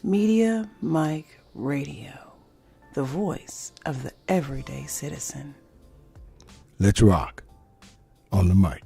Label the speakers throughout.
Speaker 1: Media Mike Radio, the voice of the everyday citizen.
Speaker 2: Let's rock on the mic.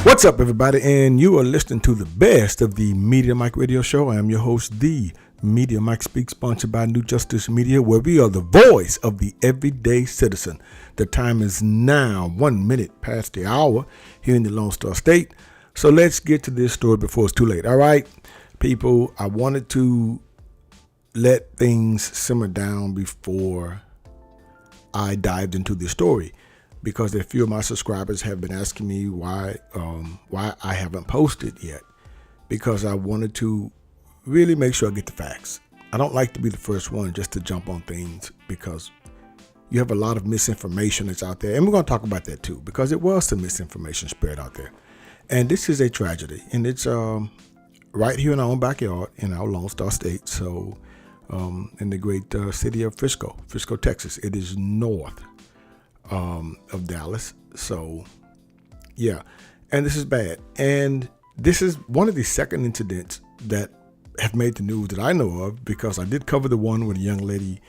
Speaker 2: What's up, everybody? And you are listening to the best of the Media Mike Radio Show. I am your host, the Media Mike Speaks, sponsored by New Justice Media, where we are the voice of the everyday citizen. The time is now 1 minute past the hour here in the Lone Star State. So let's get to this story before it's too late. All right, people, I wanted to let things simmer down before I dived into this story, because a few of my subscribers have been asking me why I haven't posted yet, because I wanted to really make sure I get the facts. I don't like to be the first one just to jump on things, because you have a lot of misinformation that's out there. And we're going to talk about that too, because it was some misinformation spread out there. And this is a tragedy. And it's right here in our own backyard in our Lone Star State. So in the great city of Frisco, Texas. It is north of Dallas. So yeah, and this is bad. And this is one of the second incidents that have made the news that I know of, because I did cover the one where the young lady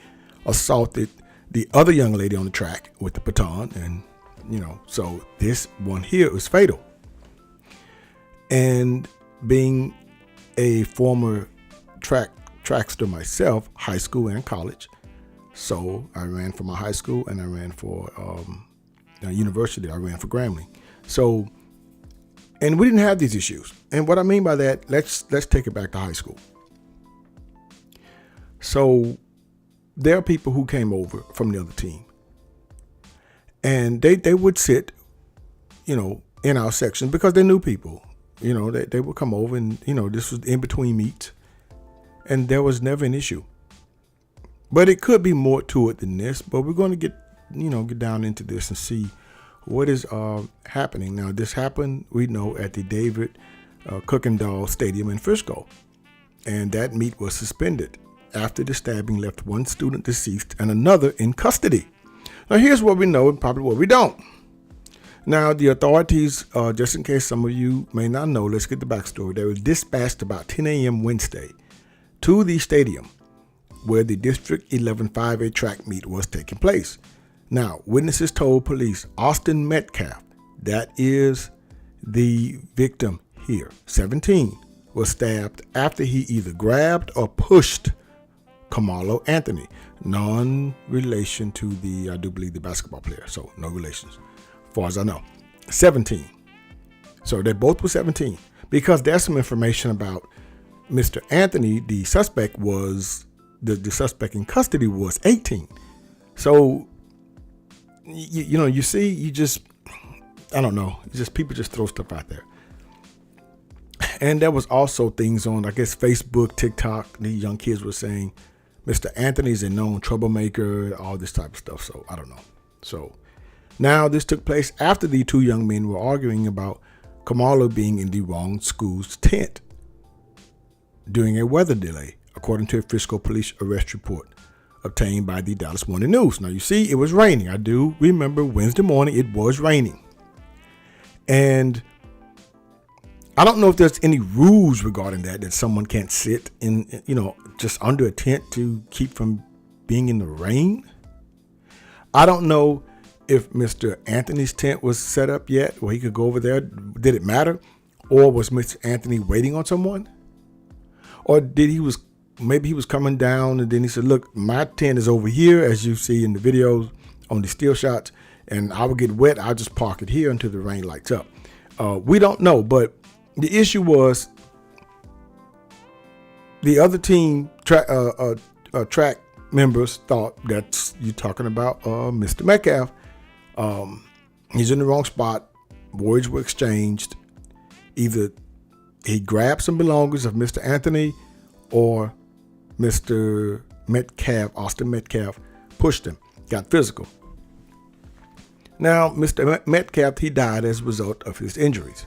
Speaker 2: assaulted the other young lady on the track with the baton. And, so this one here is fatal. And being a former trackster myself, high school and college, so I ran for my high school and I ran for university. I ran for Grambling. So, and we didn't have these issues. And what I mean by that, let's take it back to high school. So there are people who came over from the other team, and they would sit, in our section, because they knew people. They would come over, and this was in between meets, and there was never an issue. But it could be more to it than this. But we're going to get down into this and see what is happening. Now, this happened, we know, at the David Kuykendall Stadium in Frisco. And that meet was suspended after the stabbing left one student deceased and another in custody. Now, here's what we know and probably what we don't. Now, the authorities, just in case some of you may not know, let's get the backstory. They were dispatched about 10 a.m. Wednesday to the stadium where the District 11 5A track meet was taking place. Now, witnesses told police Austin Metcalf, that is the victim here, 17, was stabbed after he either grabbed or pushed Karmelo Anthony, non-relation to I do believe, the basketball player, so no relations, as far as I know. 17. So they both were 17, because there's some information about Mr. Anthony. The suspect was the suspect in custody was 18. So, you see, I don't know. People just throw stuff out there. And there was also things on, I guess, Facebook, TikTok. The young kids were saying Mr. Anthony's a known troublemaker, all this type of stuff. So I don't know. So now this took place after the two young men were arguing about Karmelo being in the wrong school's tent during a weather delay, according to a Frisco police arrest report obtained by the Dallas Morning News. Now, you see, it was raining. I do remember Wednesday morning, it was raining. And I don't know if there's any rules regarding that someone can't sit in, just under a tent to keep from being in the rain. I don't know if Mr. Anthony's tent was set up yet, where he could go over there. Did it matter? Or was Mr. Anthony waiting on someone? Or maybe he was coming down, and then he said, look, my tent is over here, as you see in the videos on the still shots, and I will get wet. I'll just park it here until the rain lights up. We don't know, but the issue was the other team track members thought that you're talking about Mr. Metcalf. He's in the wrong spot. Words were exchanged. Either he grabbed some belongings of Mr. Anthony, or Mr. Metcalf, Austin Metcalf, pushed him, got physical. Now, Mr. Metcalf, he died as a result of his injuries.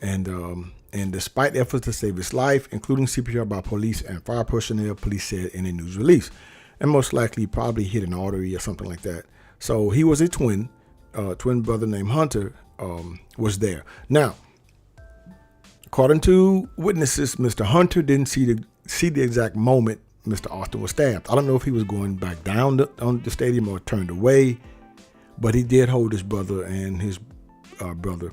Speaker 2: And despite efforts to save his life, including CPR by police and fire personnel, police said in a news release, and most likely probably hit an artery or something like that. So he was a twin brother named Hunter was there. Now, according to witnesses, Mr. Hunter didn't see the exact moment Mr. Austin was stabbed. I don't know if he was going back down on the stadium or turned away, but he did hold his brother, and his brother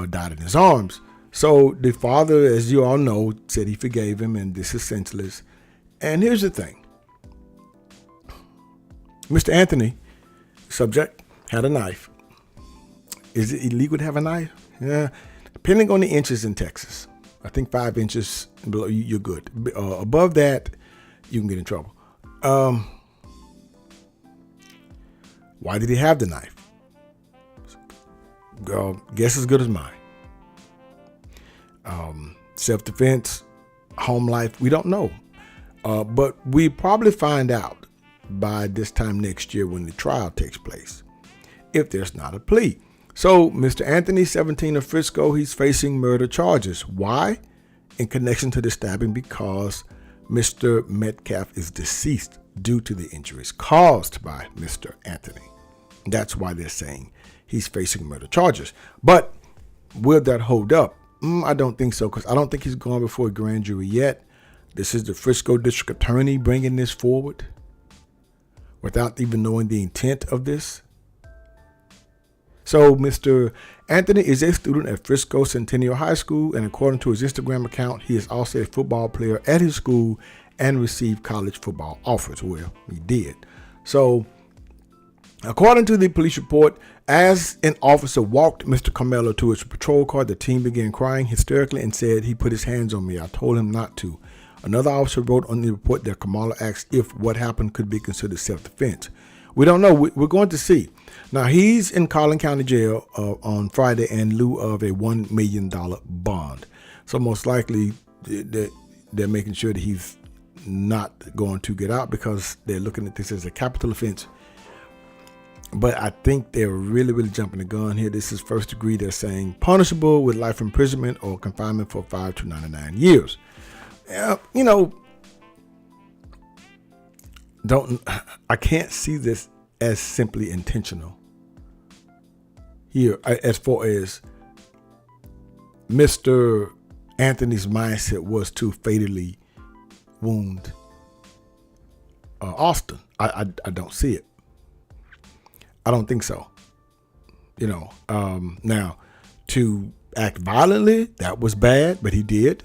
Speaker 2: died in his arms. So the father, as you all know, said he forgave him, and this is senseless. And here's the thing. Mr. Anthony, subject, had a knife. Is it illegal to have a knife? Yeah. Depending on the inches in Texas. I think 5 inches below, you're good. Above that, you can get in trouble. Why did he have the knife? Guess as good as mine. Self-defense, home life, we don't know. But we probably find out by this time next year when the trial takes place, if there's not a plea. So Mr. Anthony, 17 of Frisco, he's facing murder charges. Why? In connection to the stabbing, because Mr. Metcalf is deceased due to the injuries caused by Mr. Anthony. That's why they're saying he's facing murder charges. But will that hold up? I don't think so, because I don't think he's gone before a grand jury yet. This is the Frisco District Attorney bringing this forward without even knowing the intent of this. So Mr. Anthony is a student at Frisco Centennial High School, and according to his Instagram account, he is also a football player at his school and received college football offers. Well, he did. So according to the police report, as an officer walked Mr. Karmelo to his patrol car, the teen began crying hysterically and said, "He put his hands on me. I told him not to." Another officer wrote on the report that Karmelo asked if what happened could be considered self-defense. We don't know. We're going to see. Now, he's in Collin County Jail on Friday in lieu of a $1 million bond. So most likely they're making sure that he's not going to get out, because they're looking at this as a capital offense. But I think they're really, really jumping the gun here. This is first degree. They're saying punishable with life imprisonment or confinement for 5 to 99 years. I can't see this as simply intentional here, as far as Mr. Anthony's mindset was to fatally wound Austin. I don't see it. I don't think so. Now, to act violently, that was bad, but he did.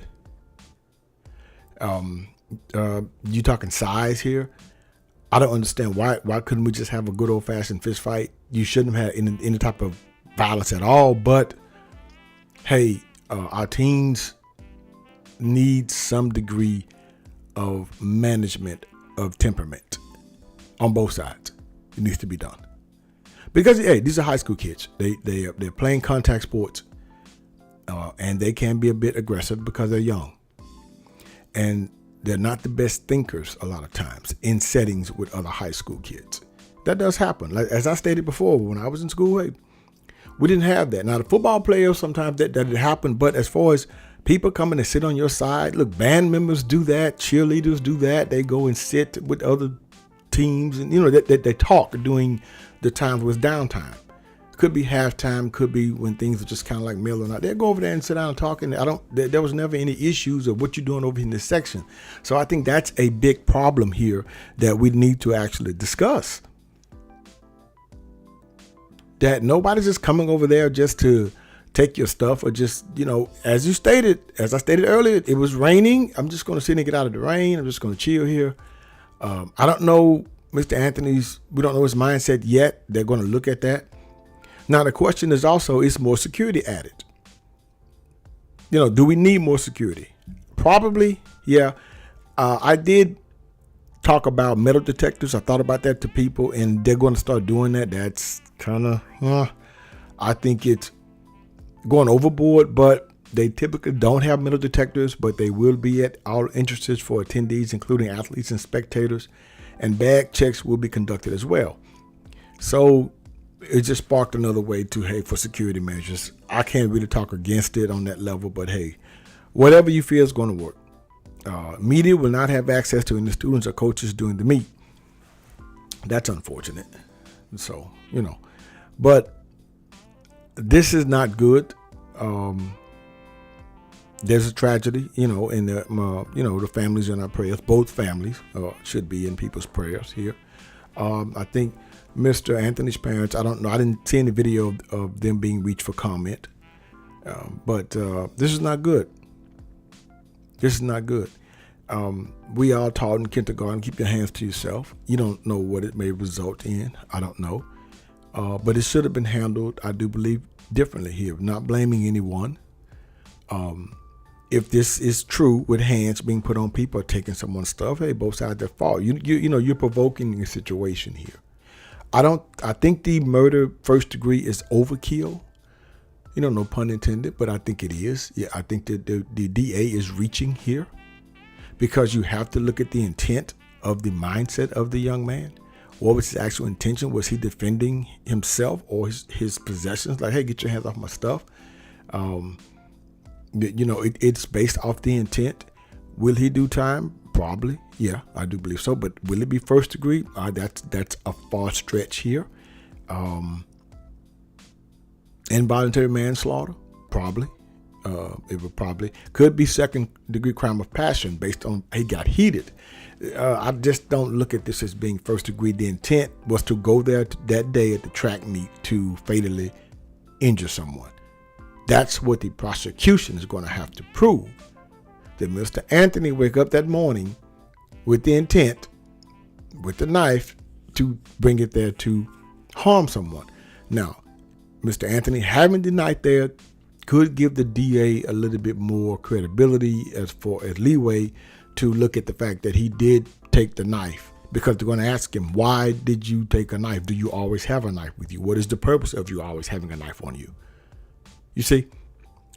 Speaker 2: You talking size here? I don't understand why couldn't we just have a good old fashioned fist fight? You shouldn't have had any type of violence at all. But hey, our teens need some degree of management of temperament on both sides. It needs to be done. Because hey, these are high school kids. They're playing contact sports, and they can be a bit aggressive because they're young, and they're not the best thinkers a lot of times in settings with other high school kids. That does happen. Like, as I stated before, when I was in school, hey, we didn't have that. Now, the football players, sometimes that happen, but as far as people coming to sit on your side, look, band members do that, cheerleaders do that. They go and sit with other teams, and they talk during the times was downtime. Could be halftime, could be when things are just kind of like mellowing out. They'll go over there and sit down and talk, and there was never any issues of what you're doing over in this section. So I think that's a big problem here that we need to actually discuss. That nobody's just coming over there just to take your stuff, or just, as I stated earlier, it was raining. I'm just going to sit and get out of the rain. I'm just going to chill here. I don't know Mr. Anthony's, we don't know his mindset yet. They're going to look at that. Now, the question is also, is more security added? Do we need more security? Probably, yeah. I did talk about metal detectors. I thought about that to people, and they're going to start doing that. That's kind of, I think it's going overboard, but they typically don't have metal detectors, but they will be at all entrances for attendees, including athletes and spectators, and bag checks will be conducted as well. So it just sparked another way for security measures. I can't really talk against it on that level, but hey, whatever you feel is going to work. Media will not have access to any students or coaches during the meet. That's unfortunate. So, but this is not good. There's a tragedy, and the families in our prayers. Both families should be in people's prayers here. I think Mr. Anthony's parents, I don't know. I didn't see any video of them being reached for comment. But this is not good. This is not good. We are taught in kindergarten, keep your hands to yourself. You don't know what it may result in. I don't know. But it should have been handled, I do believe, differently here. Not blaming anyone. If this is true with hands being put on people or taking someone's stuff, hey, both sides their fault. You're provoking a situation here. I think the murder first degree is overkill. No pun intended, but I think it is. Yeah, I think that the DA is reaching here because you have to look at the intent of the mindset of the young man. What was his actual intention? Was he defending himself or his possessions? Like, hey, get your hands off my stuff. It's based off the intent. Will he do time? Probably. Yeah, I do believe so. But will it be first degree? That's a far stretch here. Involuntary manslaughter? Probably. It would probably could be second degree crime of passion based on he got heated. I just don't look at this as being first degree. The intent was to go there that day at the track meet to fatally injure someone. That's what the prosecution is going to have to prove. That Mr. Anthony wake up that morning with the intent, with the knife, to bring it there to harm someone. Now, Mr. Anthony having the knife there could give the DA a little bit more credibility as far as leeway to look at the fact that he did take the knife, because they're going to ask him, why did you take a knife? Do you always have a knife with you? What is the purpose of you always having a knife on you? You see?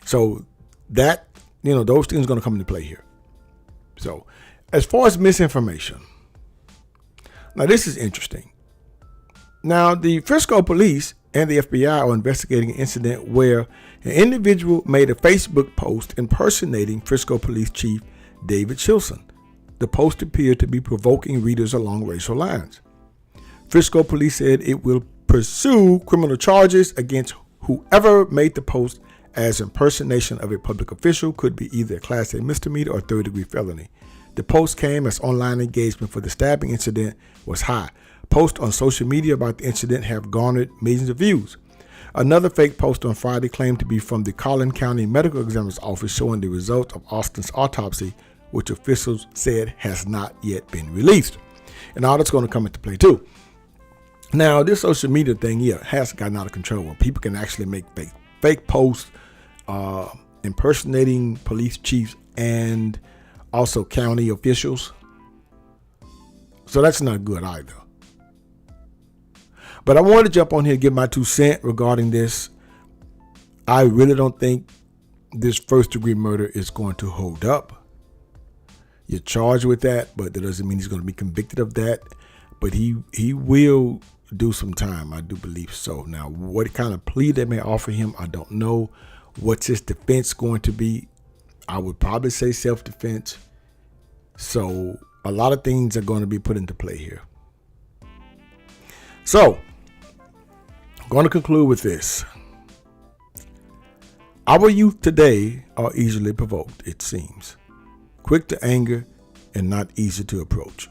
Speaker 2: So that, those things are going to come into play here. So as far as misinformation, now this is interesting. Now the Frisco police and the FBI are investigating an incident where an individual made a Facebook post impersonating Frisco Police Chief David Chilson. The post appeared to be provoking readers along racial lines. Frisco police said it will pursue criminal charges against whoever made the post, as impersonation of a public official could be either a Class A misdemeanor or third-degree felony. The post came as online engagement for the stabbing incident was high. Posts on social media about the incident have garnered millions of views. Another fake post on Friday claimed to be from the Collin County Medical Examiner's Office showing the results of Austin's autopsy, which officials said has not yet been released. And all that's going to come into play too. Now, this social media thing, has gotten out of control when people can actually make fake posts impersonating police chiefs and also county officials. So that's not good either. But I wanted to jump on here and give my 2 cents regarding this. I really don't think this first degree murder is going to hold up. You're charged with that, but that doesn't mean he's going to be convicted of that. But he will do some time, I do believe so. Now, what kind of plea they may offer him, I don't know. What's his defense going to be? I would probably say self-defense. So a lot of things are going to be put into play here. So I'm going to conclude with this. Our youth today are easily provoked, it seems. Quick to anger and not easy to approach.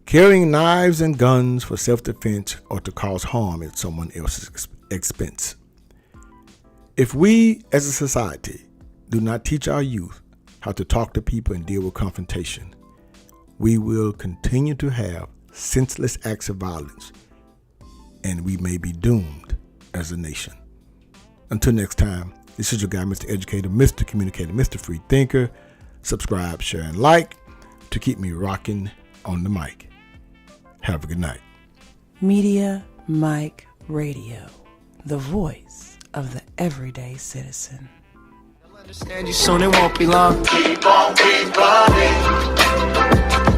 Speaker 2: Carrying knives and guns for self-defense or to cause harm at someone else's expense. If we as a society do not teach our youth how to talk to people and deal with confrontation, we will continue to have senseless acts of violence, and we may be doomed as a nation. Until next time, this is your guy, Mr. Educator, Mr. Communicator, Mr. Free Thinker. Subscribe, share, and like to keep me rocking on the mic. Have a good night.
Speaker 1: Media Mike Radio, the voice of the everyday citizen.
Speaker 3: I'll understand you soon, it won't be long. Keep on, keep running.